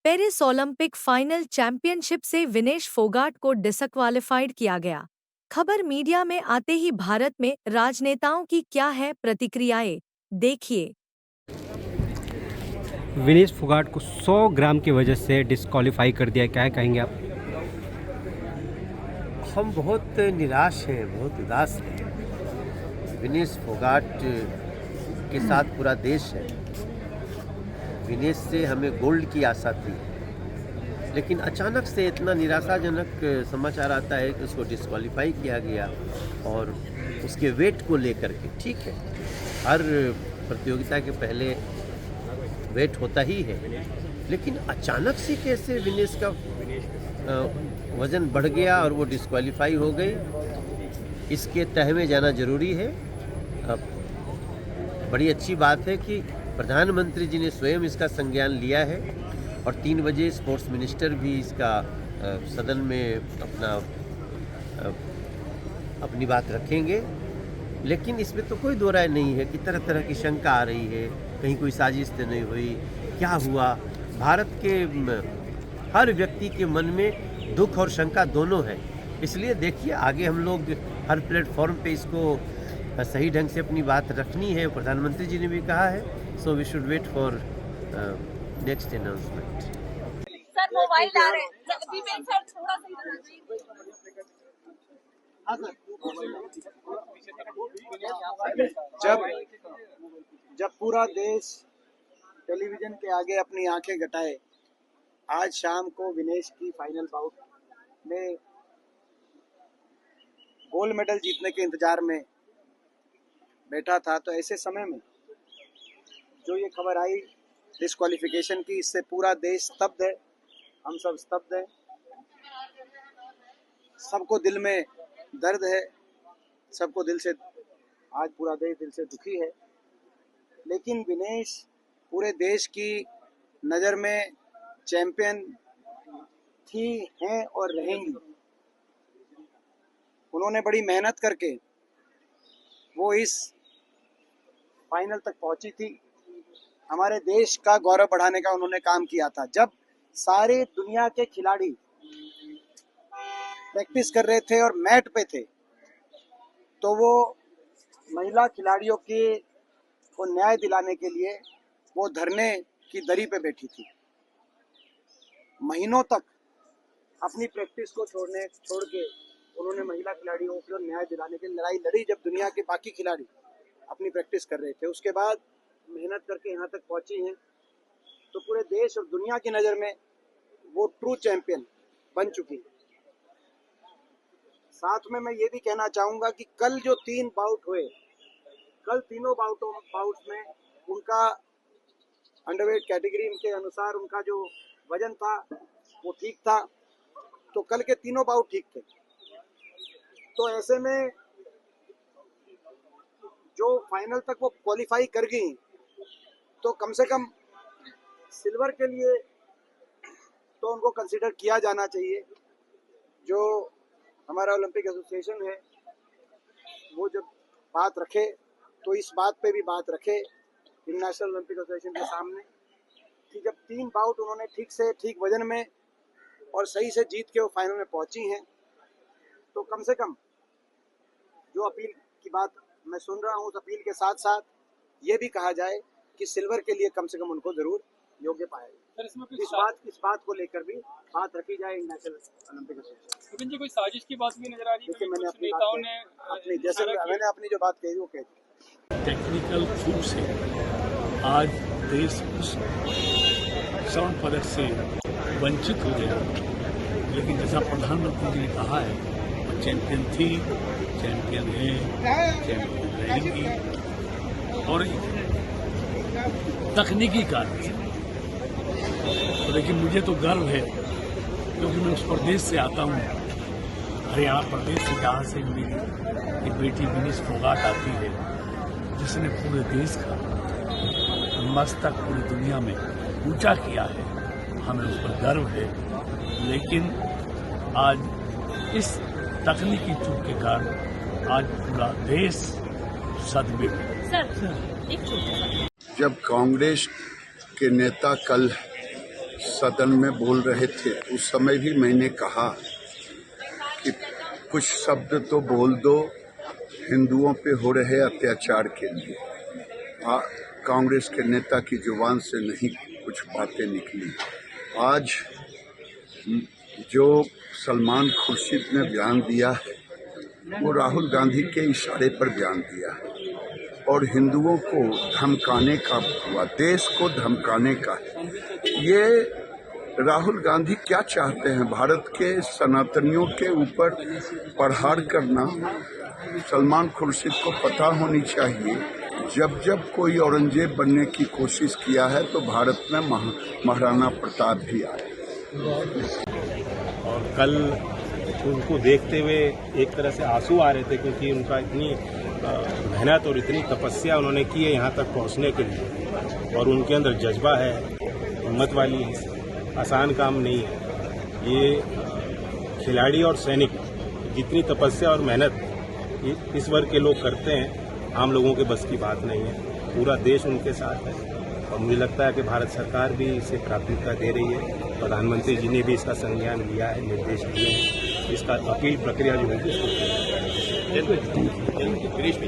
Paris Olympic final championship से विनेश फोगाट को disqualified किया गया। खबर मीडिया में आते ही भारत में राजनेताओं की क्या है प्रतिक्रियाएं, देखिए। विनेश फोगाट को 100 ग्राम की वजह से डिस्क्वालीफाई कर दिया, क्या कहेंगे आप? हम बहुत निराश हैं, बहुत उदास हैं। विनेश फोगाट के साथ पूरा देश है। विनेश से हमें गोल्ड की आशा थी, लेकिन अचानक से इतना निराशाजनक समाचार आता है कि उसको डिस्क्वालीफाई किया गया। और उसके वेट को लेकर के, ठीक है, हर प्रतियोगिता के पहले वेट होता ही है, लेकिन अचानक से कैसे विनेश का वज़न बढ़ गया और वो डिस्क्वालीफाई हो गई, इसके तह में जाना ज़रूरी है। बड़ी अच्छी बात है कि प्रधानमंत्री जी ने स्वयं इसका संज्ञान लिया है और 3 बजे स्पोर्ट्स मिनिस्टर भी इसका सदन में अपनी बात रखेंगे। लेकिन इसमें तो कोई दो राय नहीं है कि तरह तरह की शंका आ रही है, कहीं कोई साजिश तो नहीं हुई, क्या हुआ। भारत के हर व्यक्ति के मन में दुख और शंका दोनों है। इसलिए देखिए, आगे हम लोग हर प्लेटफॉर्म पे इसको सही ढंग से अपनी बात रखनी है। प्रधानमंत्री जी ने भी कहा है, so we should wait for next announcement. Sir mobile आ रहे हैं, सर थोड़ा सा जब पूरा देश टेलीविजन के आगे अपनी आंखें गटाए, आज शाम को विनेश की फाइनल बाउट में गोल्ड मेडल जीतने के इंतजार में बैठा था, तो ऐसे समय में जो ये खबर आई डिस्क्वालिफिकेशन की, इससे पूरा देश स्तब्ध है। हम सब स्तब्ध हैं, सबको दिल में दर्द है, सबको दिल से, आज पूरा देश दिल से दुखी है। लेकिन विनेश पूरे देश की नज़र में चैंपियन थी, हैं और रहेंगी। उन्होंने बड़ी मेहनत करके वो इस फाइनल तक पहुंची थी। हमारे देश का गौरव बढ़ाने का उन्होंने काम किया था। जब सारे दुनिया के खिलाड़ी प्रैक्टिस कर रहे थे और मैट पे थे, तो वो महिला खिलाड़ियों के को न्याय दिलाने के लिए वो धरने की दरी पे बैठी थी। महीनों तक अपनी प्रैक्टिस को छोड़ के उन्होंने महिला खिलाड़ियों को न्याय दिलाने के लिए लड़ाई लड़ी। जब दुनिया के बाकी खिलाड़ी अपनी प्रैक्टिस कर रहे थे, उसके बाद मेहनत करके यहाँ तक पहुंची हैं, तो पूरे देश और दुनिया की नज़र में वो ट्रू चैंपियन बन चुकी है। साथ में मैं ये भी कहना चाहूँगा कि कल जो 3 बाउट हुए, कल तीनों बाउट्स में उनका अंडरवेट कैटेगरी के अनुसार उनका जो वजन था वो ठीक था, तो कल के तीनों बाउट ठीक थे। तो ऐसे में जो फाइनल तक वो क्वालिफाई कर गई, तो कम से कम सिल्वर के लिए तो उनको कंसीडर किया जाना चाहिए। जो हमारा ओलंपिक एसोसिएशन है, वो जब बात रखे तो इस बात पे भी बात रखे इंटरनेशनल ओलंपिक एसोसिएशन के सामने कि जब 3 बाउट उन्होंने ठीक से ठीक वजन में और सही से जीत के वो फाइनल में पहुंची हैं, तो कम से कम जो अपील की बात मैं सुन रहा हूँ, उस अपील के साथ साथ ये भी कहा जाए कि सिल्वर के लिए कम से कम उनको जरूर योग्य पाया जाए। इस बात को लेकर भी बात रखी जाए इंटरनेशनल ओलंपिक एसोसिएशन। कोई साजिश की बात भी नजर आ रही है? मैंने अपनी जो बात कही वो कह दी। टेक्निकल रूप से आज देश उस स्वर्ण पदक से वंचित हो गया, लेकिन जैसा प्रधानमंत्री जी ने कहा है, वो चैंपियन थी, चैंपियन है, चैंपियन रहेगी। और तकनीकी कारण से, लेकिन मुझे तो गर्व है क्योंकि मैं उस प्रदेश से आता हूँ, हरियाणा प्रदेश से, जहाँ से मेरी एक बेटी विनेश फोगाट आती है, जिसने पूरे देश का मस्तक पूरी दुनिया में ऊंचा किया है। हमें उस पर गर्व है, लेकिन आज इस तकनीकी चूक के कारण आज पूरा देश सदमे में। सर एक छोटा सा, जब कांग्रेस के नेता कल सदन में बोल रहे थे उस समय भी मैंने कहा कि कुछ शब्द तो बोल दो हिंदुओं पे हो रहे अत्याचार के लिए। कांग्रेस के नेता की जुबान से नहीं कुछ बातें निकली। आज जो सलमान खुर्शीद ने बयान दिया है वो राहुल गांधी के इशारे पर बयान दिया है और हिंदुओं को धमकाने का हुआ, देश को धमकाने का है। ये राहुल गांधी क्या चाहते हैं? भारत के सनातनियों के ऊपर प्रहार करना। सलमान खुर्शीद को पता होनी चाहिए जब जब कोई औरंगजेब बनने की कोशिश किया है तो भारत में महाराणा प्रताप भी आए। और कल उनको देखते हुए एक तरह से आंसू आ रहे थे, क्योंकि उनका इतनी मेहनत और इतनी तपस्या उन्होंने की है यहाँ तक पहुँचने के लिए, और उनके अंदर जज्बा है, हिम्मत वाली है, आसान काम नहीं है। ये खिलाड़ी और सैनिक जितनी तपस्या और मेहनत इस वर्ग के लोग करते हैं, आम लोगों के बस की बात नहीं है। पूरा देश उनके साथ है और मुझे लगता है कि भारत सरकार भी इसे प्राथमिकता दे रही है। प्रधानमंत्री जी ने भी इसका संज्ञान लिया है, निर्देश दिए हैं। इसका अपील प्रक्रिया जो होगी उसको